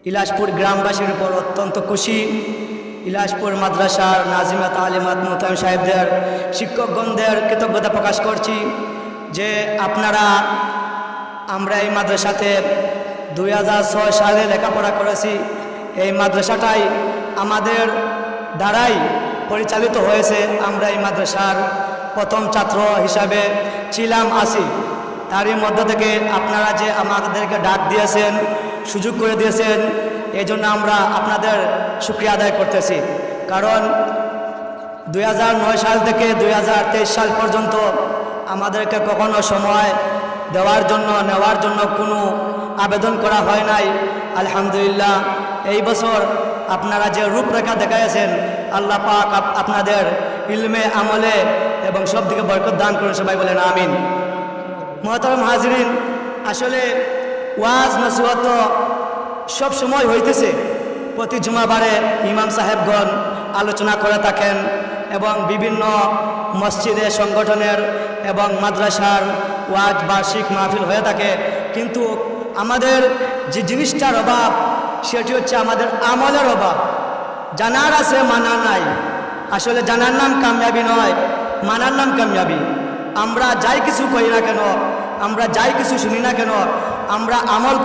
ইলাসপুর গ্রামবাসীর উপর অত্যন্ত খুশি। ইলাসপুর মাদ্রাসার নাজিমা তালিমাত মোহতামিম সাহেবদের, শিক্ষকগণদের কৃতজ্ঞতা প্রকাশ করছি যে আমরা এই মাদ্রাসাতে 2006 সালে লেখাপড়া করেছি। এই মাদ্রাসাটাই আমাদের দ্বারাই পরিচালিত হয়েছে। আমরা এই মাদ্রাসার প্রথম ছাত্র হিসাবে ছিলাম, আছি। তারই মধ্য থেকে আপনারা যে আমাদেরকে ডাক দিয়েছেন, সুযোগ করে দিয়েছেন, এই জন্য আমরা আপনাদের শুকরিয়া আদায় করতেছি। কারণ 2009 সাল থেকে 2023 সাল পর্যন্ত আমাদেরকে কখনো সময় নেওয়ার জন্য কোনো আবেদন করা হয় নাই। আলহামদুলিল্লাহ, এই বছর আপনারা যে রূপরেখা দেখাইছেন, আল্লাহ পাক আপনাদের ইলমে, আমলে এবং সব দিকে বরকত দান করুন। সবাই বলেন আমিন। মুহতারাম হাজরিন, আসলে ওয়াজ নসিহত সব সময় হইতেছে। প্রতি জুমাবারে ইমাম সাহেবগণ আলোচনা করে থাকেন এবং বিভিন্ন মসজিদে, সংগঠনের এবং মাদ্রাসার ওয়াজ বার্ষিক মাহফিল হয়ে থাকে। কিন্তু আমাদের যে জিনিসটার অভাব, সেটি হচ্ছে আমাদের আমলের অভাব। জানার আছে, মানার নাই। আসলে জানার নাম কামিয়াবি নয়, মানার নাম কামিয়াবি। আমরা যাই কিছু করি না কেন, আমরা যাই কিছু শুনি না কেন, আমরা আমল